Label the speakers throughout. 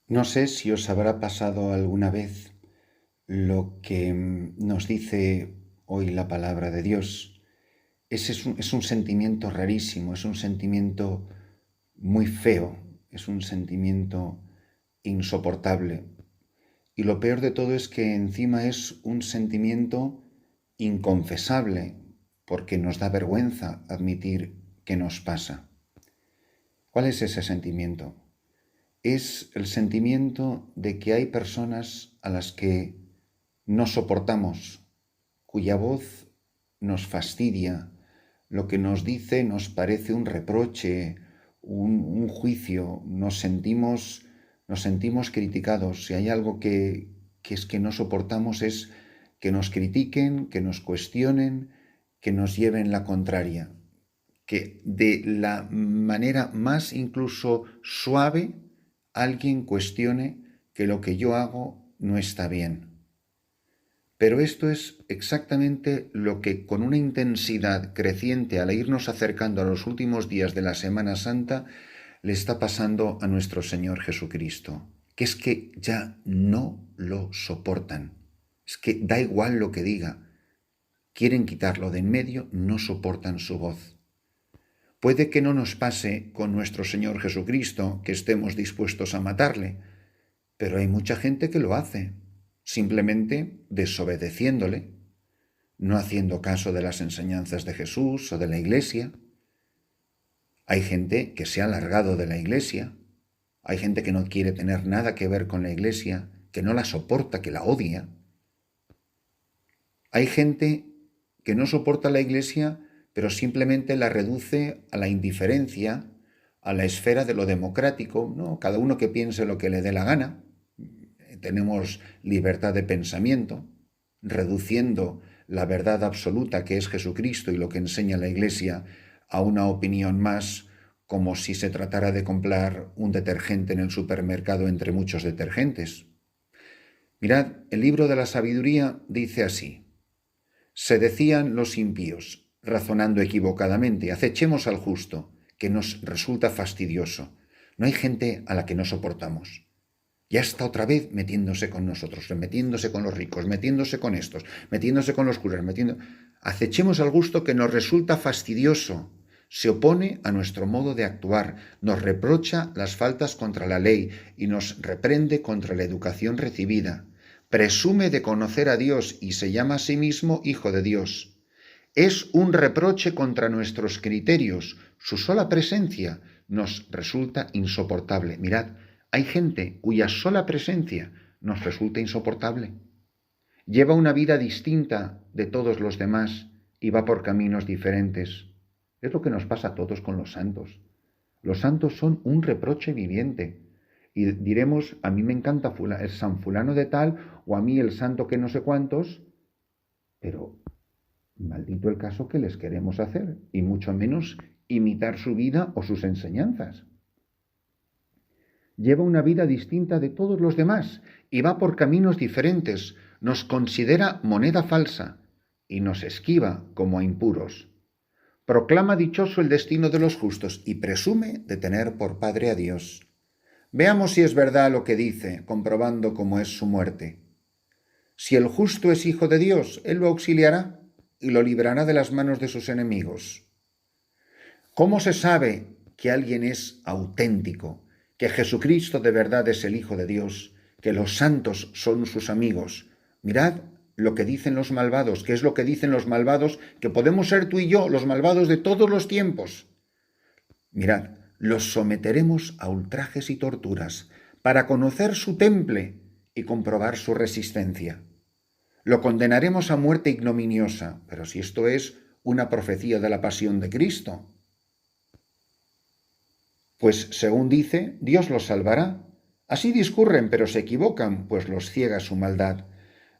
Speaker 1: No sé si os habrá pasado alguna vez lo que nos dice hoy la palabra de Dios. Es un sentimiento rarísimo, es un sentimiento muy feo, es un sentimiento insoportable. Y lo peor de todo es que encima es un sentimiento inconfesable, porque nos da vergüenza admitir que nos pasa. ¿Cuál es ese sentimiento? Es el sentimiento de que hay personas a las que no soportamos, cuya voz nos fastidia, lo que nos dice nos parece un reproche, un juicio, nos sentimos criticados. Si hay algo que es que no soportamos es que nos critiquen, que nos cuestionen, que nos lleven la contraria, que de la manera más incluso suave alguien cuestione que lo que yo hago no está bien. Pero esto es exactamente lo que con una intensidad creciente al irnos acercando a los últimos días de la Semana Santa le está pasando a nuestro Señor Jesucristo, que es que ya no lo soportan. Es que da igual lo que diga, quieren quitarlo de en medio, no soportan su voz. Puede que no nos pase con nuestro Señor Jesucristo, que estemos dispuestos a matarle, pero hay mucha gente que lo hace, simplemente desobedeciéndole, no haciendo caso de las enseñanzas de Jesús o de la Iglesia. Hay gente que se ha largado de la Iglesia, hay gente que no quiere tener nada que ver con la Iglesia, que no la soporta, que la odia. Hay gente que no soporta la Iglesia, pero simplemente la reduce a la indiferencia, a la esfera de lo democrático, ¿no? Cada uno que piense lo que le dé la gana. Tenemos libertad de pensamiento, reduciendo la verdad absoluta que es Jesucristo y lo que enseña la Iglesia a una opinión más, como si se tratara de comprar un detergente en el supermercado entre muchos detergentes. Mirad, el libro de la sabiduría dice así: se decían los impíos, razonando equivocadamente, acechemos al justo, que nos resulta fastidioso. No hay gente a la que no soportamos. Ya está otra vez metiéndose con nosotros, metiéndose con los ricos, metiéndose con estos, metiéndose con los curas, Acechemos al gusto que nos resulta fastidioso. Se opone a nuestro modo de actuar, nos reprocha las faltas contra la ley y nos reprende contra la educación recibida. Presume de conocer a Dios y se llama a sí mismo Hijo de Dios. Es un reproche contra nuestros criterios. Su sola presencia nos resulta insoportable. Mirad, hay gente cuya sola presencia nos resulta insoportable. Lleva una vida distinta de todos los demás y va por caminos diferentes. Es lo que nos pasa a todos con los santos. Los santos son un reproche viviente. Y diremos, a mí me encanta el San fulano de tal, o a mí el santo que no sé cuántos, pero maldito el caso que les queremos hacer, y mucho menos imitar su vida o sus enseñanzas. Lleva una vida distinta de todos los demás y va por caminos diferentes, nos considera moneda falsa y nos esquiva como a impuros. Proclama dichoso el destino de los justos y presume de tener por padre a Dios. Veamos si es verdad lo que dice, comprobando cómo es su muerte. Si el justo es hijo de Dios, él lo auxiliará y lo librará de las manos de sus enemigos. ¿Cómo se sabe que alguien es auténtico, que Jesucristo de verdad es el Hijo de Dios, que los santos son sus amigos? Mirad lo que dicen los malvados. ¿Qué es lo que dicen los malvados? Que podemos ser tú y yo, los malvados de todos los tiempos. Mirad, los someteremos a ultrajes y torturas para conocer su temple y comprobar su resistencia. Lo condenaremos a muerte ignominiosa, pero si esto es una profecía de la pasión de Cristo, pues según dice, Dios los salvará. Así discurren, pero se equivocan, pues los ciega su maldad.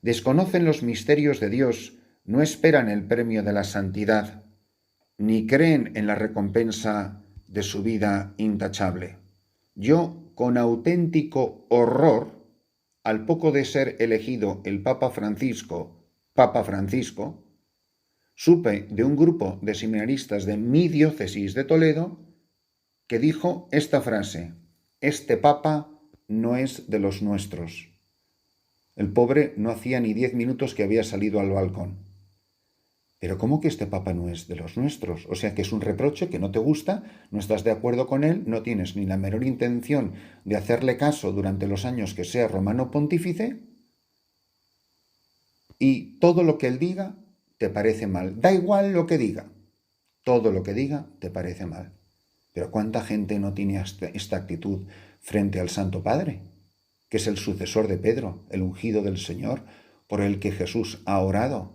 Speaker 1: Desconocen los misterios de Dios, no esperan el premio de la santidad, ni creen en la recompensa de su vida intachable. Yo, con auténtico horror, al poco de ser elegido el Papa Francisco, supe de un grupo de seminaristas de mi diócesis de Toledo que dijo esta frase: este Papa no es de los nuestros. El pobre no hacía ni 10 minutos que había salido al balcón. Pero ¿cómo que este papa no es de los nuestros? O sea que es un reproche que no te gusta, no estás de acuerdo con él, no tienes ni la menor intención de hacerle caso durante los años que sea romano pontífice, y todo lo que él diga te parece mal. Da igual lo que diga, todo lo que diga te parece mal. Pero ¿cuánta gente no tiene esta actitud frente al Santo Padre, que es el sucesor de Pedro, el ungido del Señor, por el que Jesús ha orado?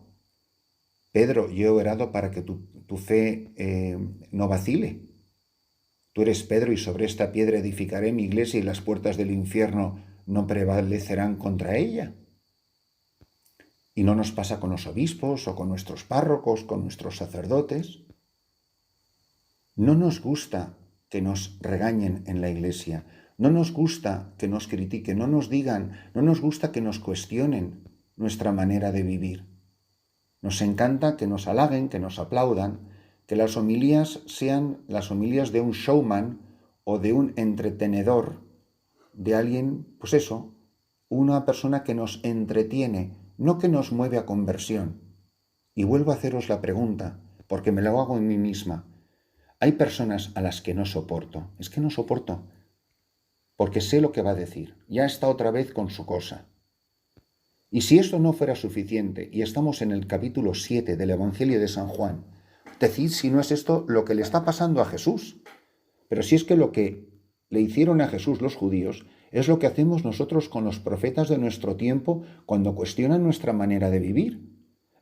Speaker 1: Pedro, yo he orado para que tu fe no vacile. Tú eres Pedro y sobre esta piedra edificaré mi iglesia y las puertas del infierno no prevalecerán contra ella. Y no nos pasa con los obispos o con nuestros párrocos, con nuestros sacerdotes. No nos gusta que nos regañen en la iglesia, no nos gusta que nos critiquen, no nos digan, no nos gusta que nos cuestionen nuestra manera de vivir. Nos encanta que nos halaguen, que nos aplaudan, que las homilías sean las homilías de un showman o de un entretenedor, de alguien, pues eso, una persona que nos entretiene, no que nos mueve a conversión. Y vuelvo a haceros la pregunta, porque me la hago en mí misma. Hay personas a las que no soporto, es que no soporto, porque sé lo que va a decir, ya está otra vez con su cosa. Y si esto no fuera suficiente, y estamos en el capítulo 7 del Evangelio de San Juan, decid si no es esto lo que le está pasando a Jesús. Pero si es que lo que le hicieron a Jesús los judíos es lo que hacemos nosotros con los profetas de nuestro tiempo cuando cuestionan nuestra manera de vivir.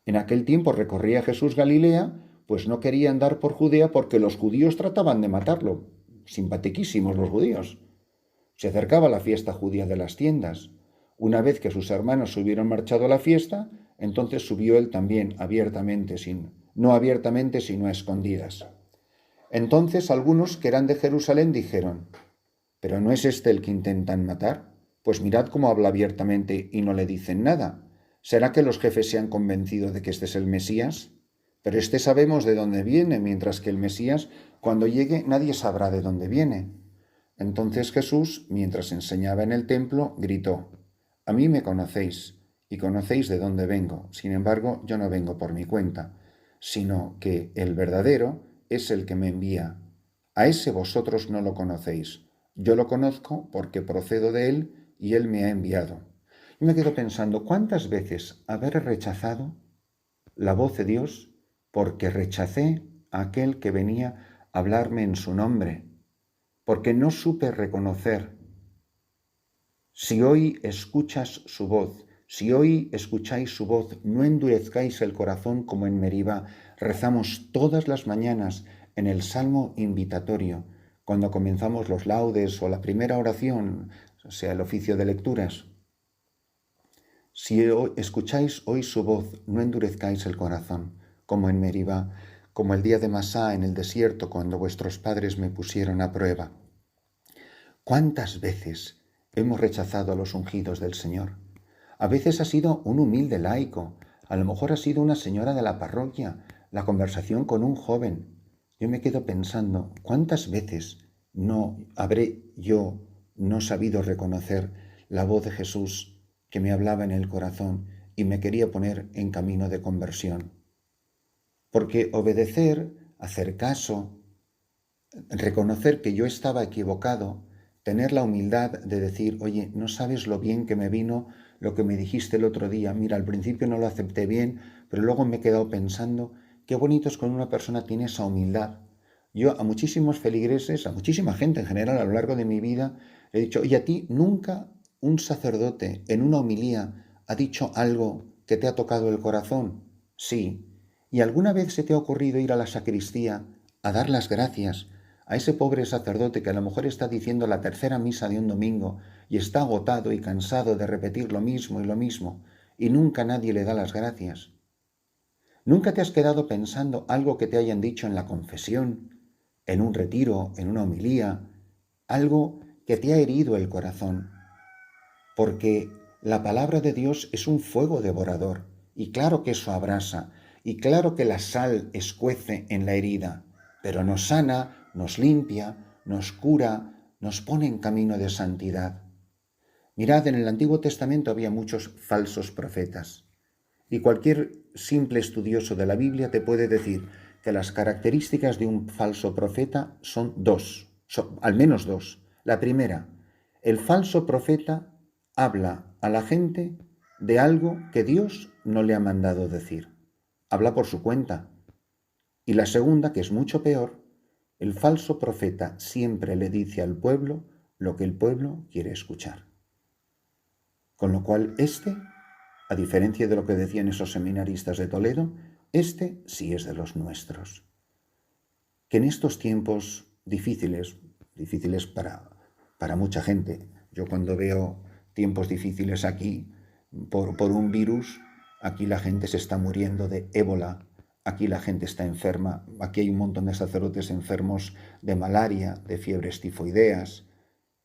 Speaker 1: En aquel tiempo recorría Jesús Galilea, pues no quería andar por Judea porque los judíos trataban de matarlo. Simpatiquísimos los judíos. Se acercaba la fiesta judía de las tiendas. Una vez que sus hermanos se hubieron marchado a la fiesta, entonces subió él también abiertamente, no abiertamente, sino a escondidas. Entonces algunos que eran de Jerusalén dijeron: ¿pero no es este el que intentan matar? Pues mirad cómo habla abiertamente y no le dicen nada. ¿Será que los jefes se han convencido de que este es el Mesías? Pero este sabemos de dónde viene, mientras que el Mesías, cuando llegue, nadie sabrá de dónde viene. Entonces Jesús, mientras enseñaba en el templo, gritó: a mí me conocéis, y conocéis de dónde vengo. Sin embargo, yo no vengo por mi cuenta, sino que el verdadero es el que me envía. A ese vosotros no lo conocéis. Yo lo conozco porque procedo de él y él me ha enviado. Y me quedo pensando, ¿cuántas veces haber rechazado la voz de Dios porque rechacé a aquel que venía a hablarme en su nombre? Porque no supe reconocer. Si hoy escuchas su voz, si hoy escucháis su voz, no endurezcáis el corazón como en Meribá. Rezamos todas las mañanas en el Salmo invitatorio, cuando comenzamos los laudes o la primera oración, o sea, el oficio de lecturas. Si escucháis hoy su voz, no endurezcáis el corazón, como en Meribá, como el día de Masá en el desierto, cuando vuestros padres me pusieron a prueba. ¿Cuántas veces hemos rechazado a los ungidos del Señor? A veces ha sido un humilde laico, a lo mejor ha sido una señora de la parroquia, la conversación con un joven. Yo me quedo pensando, ¿cuántas veces no habré yo no sabido reconocer la voz de Jesús que me hablaba en el corazón y me quería poner en camino de conversión? Porque obedecer, hacer caso, reconocer que yo estaba equivocado, tener la humildad de decir: oye, no sabes lo bien que me vino lo que me dijiste el otro día. Mira, al principio no lo acepté bien, pero luego me he quedado pensando qué bonito es cuando una persona tiene esa humildad. Yo a muchísimos feligreses, a muchísima gente en general a lo largo de mi vida, he dicho: oye, a ti nunca un sacerdote en una homilía ha dicho algo que te ha tocado el corazón. Sí. ¿Y alguna vez se te ha ocurrido ir a la sacristía a dar las gracias a ese pobre sacerdote que a lo mejor está diciendo la tercera misa de un domingo y está agotado y cansado de repetir lo mismo y nunca nadie le da las gracias? ¿Nunca te has quedado pensando algo que te hayan dicho en la confesión, en un retiro, en una homilía, algo que te ha herido el corazón? Porque la palabra de Dios es un fuego devorador, y claro que eso abrasa, y claro que la sal escuece en la herida, pero nos sana, nos limpia, nos cura, nos pone en camino de santidad. Mirad, en el Antiguo Testamento había muchos falsos profetas. Y cualquier simple estudioso de la Biblia te puede decir que las características de un falso profeta son dos, al menos dos. La primera, el falso profeta habla a la gente de algo que Dios no le ha mandado decir. Habla por su cuenta. Y la segunda, que es mucho peor, el falso profeta siempre le dice al pueblo lo que el pueblo quiere escuchar. Con lo cual, a diferencia de lo que decían esos seminaristas de Toledo, sí es de los nuestros. Que en estos tiempos difíciles para mucha gente, yo cuando veo tiempos difíciles aquí por un virus, aquí la gente se está muriendo de ébola, aquí la gente está enferma, aquí hay un montón de sacerdotes enfermos de malaria, de fiebres tifoideas,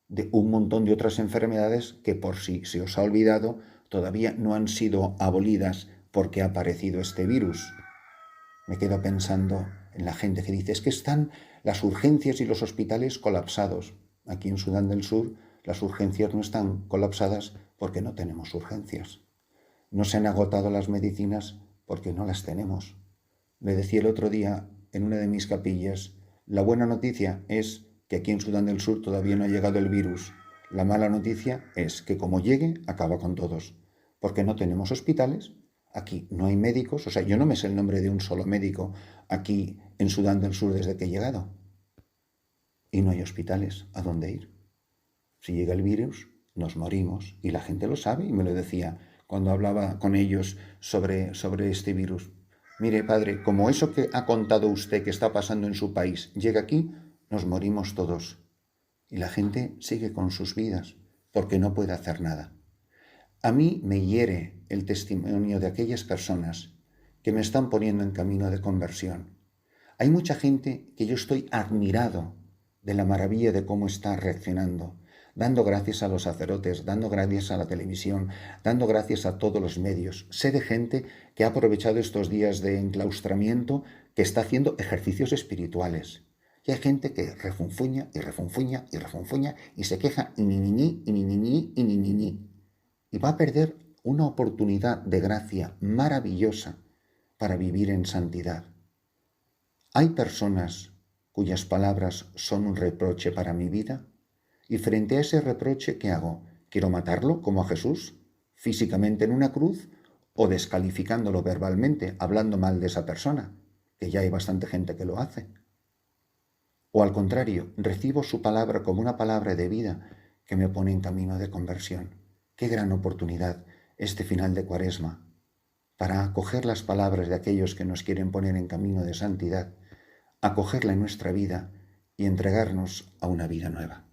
Speaker 1: de un montón de otras enfermedades que, por si se os ha olvidado, todavía no han sido abolidas porque ha aparecido este virus. Me quedo pensando en la gente que dice, es que están las urgencias y los hospitales colapsados. Aquí en Sudán del Sur las urgencias no están colapsadas porque no tenemos urgencias. No se han agotado las medicinas porque no las tenemos. Le decía el otro día en una de mis capillas, la buena noticia es que aquí en Sudán del Sur todavía no ha llegado el virus. La mala noticia es que como llegue, acaba con todos. Porque no tenemos hospitales, aquí no hay médicos, o sea, yo no me sé el nombre de un solo médico aquí en Sudán del Sur desde que he llegado. Y no hay hospitales a dónde ir. Si llega el virus, nos morimos. Y la gente lo sabe y me lo decía cuando hablaba con ellos sobre este virus. Mire, padre, como eso que ha contado usted que está pasando en su país llega aquí, nos morimos todos. Y la gente sigue con sus vidas porque no puede hacer nada. A mí me hiere el testimonio de aquellas personas que me están poniendo en camino de conversión. Hay mucha gente que yo estoy admirado de la maravilla de cómo está reaccionando, dando gracias a los sacerdotes, dando gracias a la televisión, dando gracias a todos los medios. Sé de gente que ha aprovechado estos días de enclaustramiento, que está haciendo ejercicios espirituales. Y hay gente que refunfuña y refunfuña y refunfuña y se queja y ni ni ni y ni ni ni y ni ni ni. Y va a perder una oportunidad de gracia maravillosa para vivir en santidad. Hay personas cuyas palabras son un reproche para mi vida, y frente a ese reproche, ¿qué hago? ¿Quiero matarlo como a Jesús, físicamente en una cruz, o descalificándolo verbalmente, hablando mal de esa persona, que ya hay bastante gente que lo hace? O al contrario, recibo su palabra como una palabra de vida que me pone en camino de conversión. Qué gran oportunidad este final de Cuaresma para acoger las palabras de aquellos que nos quieren poner en camino de santidad, acogerla en nuestra vida y entregarnos a una vida nueva.